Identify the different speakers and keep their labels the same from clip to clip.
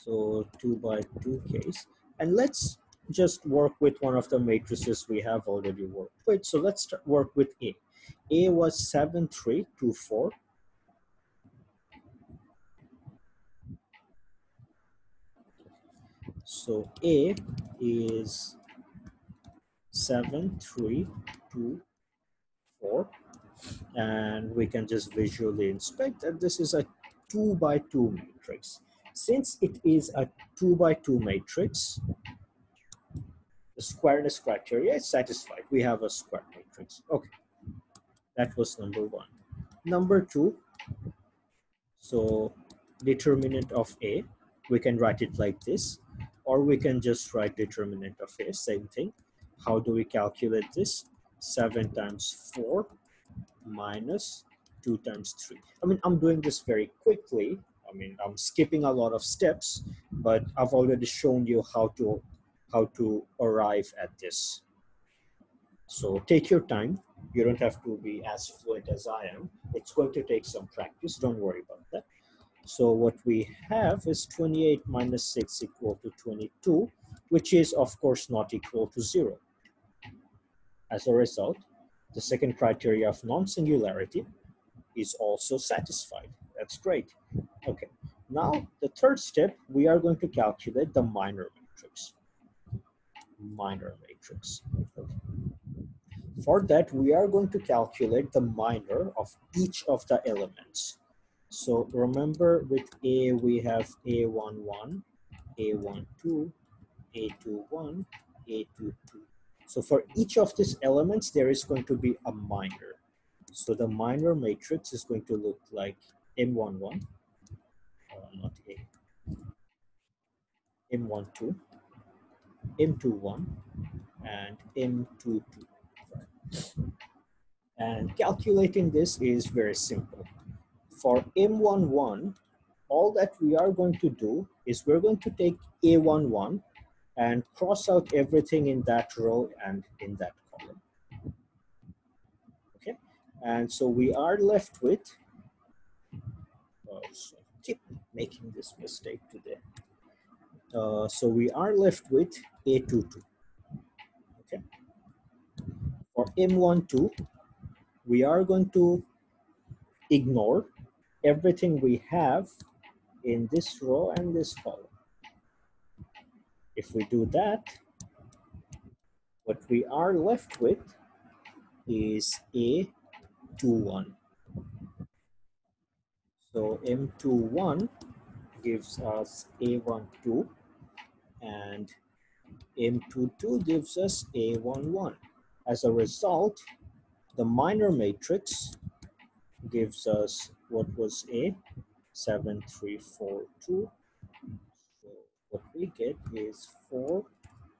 Speaker 1: So 2 by 2 case. And let's just work with one of the matrices we have already worked with. So let's work with A. A was 7, 3, 2, 4. So A is 7, 3, 2, 4. And we can just visually inspect that this is a 2 by 2 matrix. Since it is a 2 by 2 matrix, the squareness criteria is satisfied. We have a square matrix. Okay, that was number one. Number two, so determinant of A, we can write it like this, or we can just write determinant of A, same thing. How do we calculate this? 7 times 4 minus 2 times 3. I mean, I'm doing this very quickly. I mean, I'm skipping a lot of steps, but I've already shown you how to arrive at this. So take your time. You don't have to be as fluent as I am. It's going to take some practice. Don't worry about that. So what we have is 28 minus 6 equal to 22, which is of course not equal to 0. As a result, the second criteria of non-singularity is also satisfied. That's great. Okay, now the third step, we are going to calculate the minor matrix. Minor matrix. Okay. For that, we are going to calculate the minor of each of the elements. So remember with A, we have A11, A12, A21, A22. So for each of these elements, there is going to be a minor. So the minor matrix is going to look like M11, not A, M12, M21, and M22. And calculating this is very simple. For M11, all that we are going to do is we're going to take A11 and cross out everything in that row and in that column. Okay, and so we are left with, so keep making this mistake today. So we are left with A22. Okay, for M12, we are going to ignore everything we have in this row and this column. If we do that, what we are left with is A21. So M21 gives us A12 and M22 gives us A11. As a result, the minor matrix gives us what was A? 7, 3, 4, 2. So what we get is 4,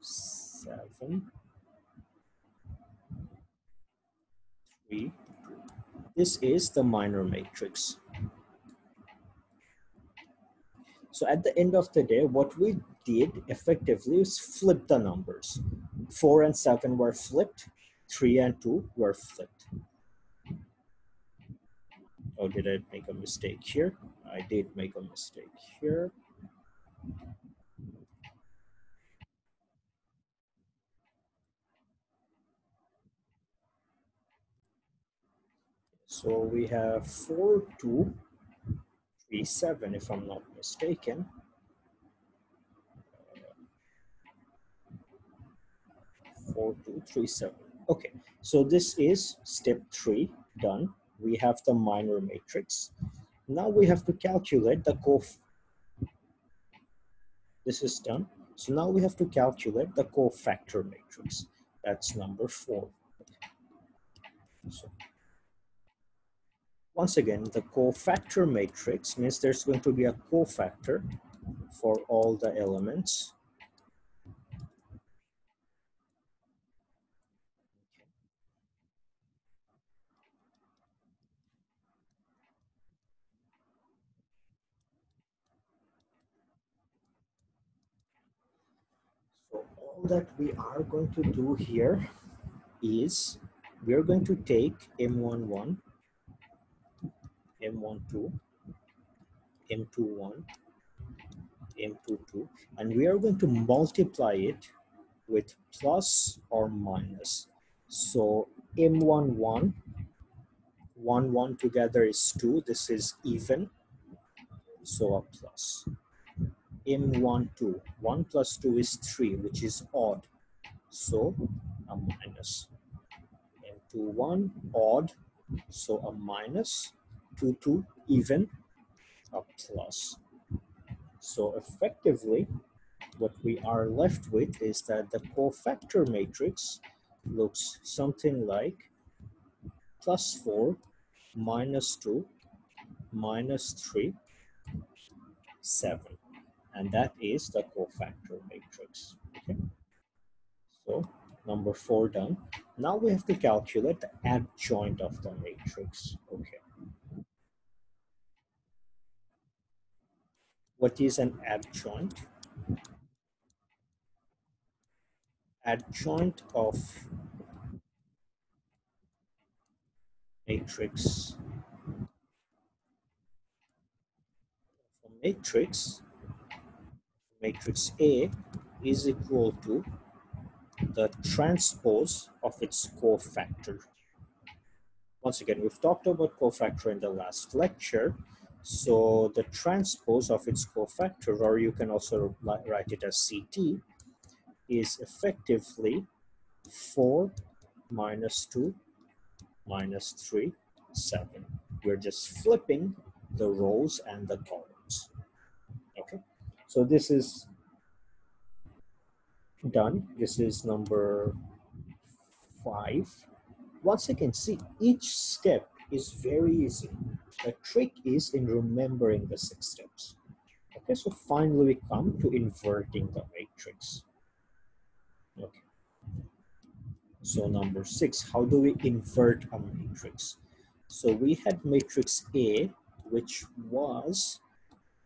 Speaker 1: 7, 3, 2. This is the minor matrix. So at the end of the day, what we did effectively is flip the numbers. 4 and 7 were flipped, 3 and 2 were flipped. Oh, did I make a mistake here? I did make a mistake here. So we have 4, 2, 3, 7, if I'm not mistaken. 4, 2, 3, 7. Okay, so this is step 3 done. We have the minor matrix. Now we have to calculate the This is done. So now we have to calculate the cofactor matrix. That's number 4. So once again, the cofactor matrix means there's going to be a cofactor for all the elements. So all that we are going to do here is we're going to take M11, M12, M21, into 2, and we are going to multiply it with plus or minus. So M11, 1, 1 together is 2. This is even, so a plus. M12, 1 plus 2 is 3, which is odd, so a minus. M21, odd, so a minus. 2, 2, even, a plus. So effectively, what we are left with is that the cofactor matrix looks something like plus 4, minus 2, minus 3, 7. And that is the cofactor matrix. Okay. So number 4 done. Now we have to calculate the adjoint of the matrix. Okay. What is an adjoint? Adjoint of matrix. Matrix A is equal to the transpose of its cofactor. Once again, we've talked about cofactor in the last lecture. So the transpose of its cofactor, or you can also write it as CT, is effectively 4 minus 2 minus 3, 7. We're just flipping the rows and the columns. Okay, so this is done. This is number 5. Once again, see, each step is very easy. The trick is in remembering the 6 steps. Okay, so finally we come to inverting the matrix. Okay, so number 6, how do we invert a matrix? So we had matrix A, which was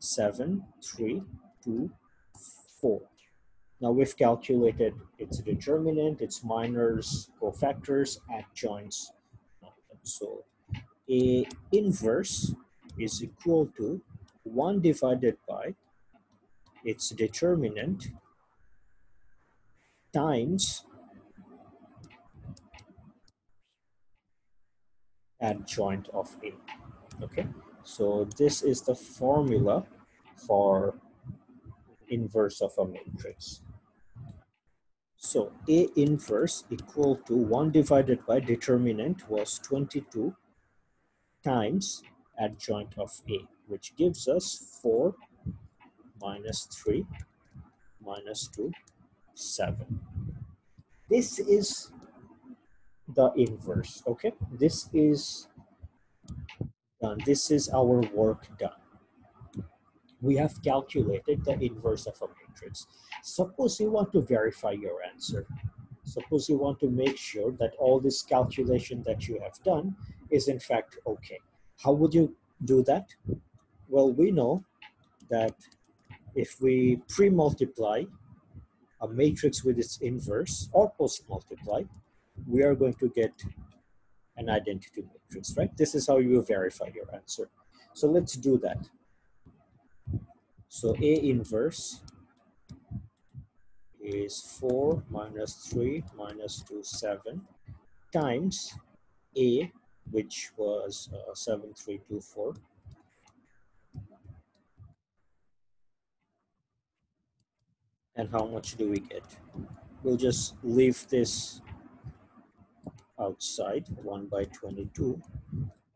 Speaker 1: 7, 3, 2, 4. Now we've calculated its determinant, its minors, cofactors, adjoints. So A inverse is equal to 1 divided by its determinant times adjoint of A. Okay, so this is the formula for inverse of a matrix. So A inverse equal to 1 divided by determinant was 22 times adjoint of A, which gives us 4 minus 3 minus 2, 7. This is the inverse. Okay, this is done. This is our work done. We have calculated the inverse of a matrix. Suppose you want to verify your answer. Suppose you want to make sure that all this calculation that you have done is in fact okay. How would you do that? Well, we know that if we pre-multiply a matrix with its inverse or post-multiply, we are going to get an identity matrix, right? This is how you verify your answer. So let's do that. So A inverse is 4 minus 3 minus 2, 7 times A, which was 7, 3, 2, 4. And how much do we get? We'll just leave this outside, 1 by 22,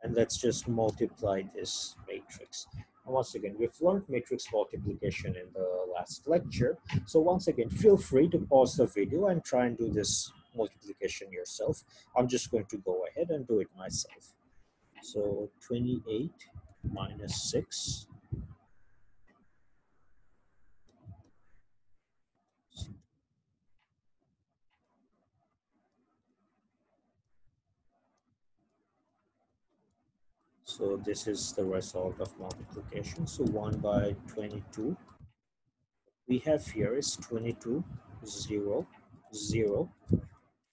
Speaker 1: and let's just multiply this matrix. And once again, we've learned matrix multiplication in the last lecture. So once again, feel free to pause the video and try and do this multiplication yourself. I'm just going to go ahead and do it myself. So 28 minus 6. So this is the result of multiplication. So 1 by 22. We have here is 22, 0, 0,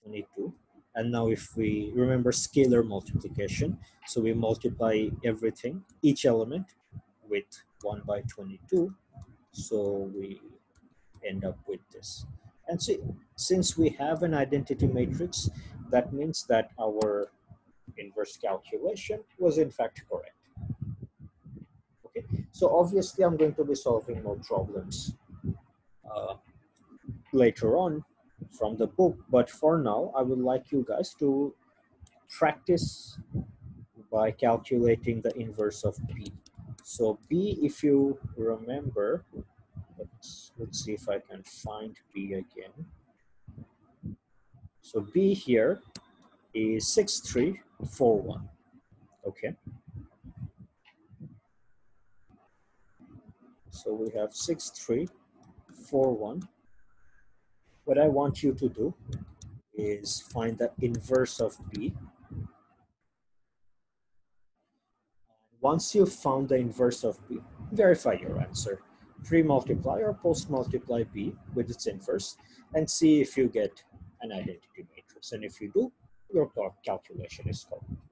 Speaker 1: 22. And now if we remember scalar multiplication, so we multiply everything, each element with 1 by 22. So we end up with this. And see, since we have an identity matrix, that means that our inverse calculation was in fact correct. Okay, so obviously I'm going to be solving more problems uh, later on from the book, but for now I would like you guys to practice by calculating the inverse of b. So b, if you remember, let's see if I can find b again. So b here is 6341. Okay, so we have 6341. What I want you to do is find the inverse of b. Once you've found the inverse of b, verify your answer. Pre-multiply or post-multiply b with its inverse and see if you get an identity matrix. And if you do, your calculation is correct.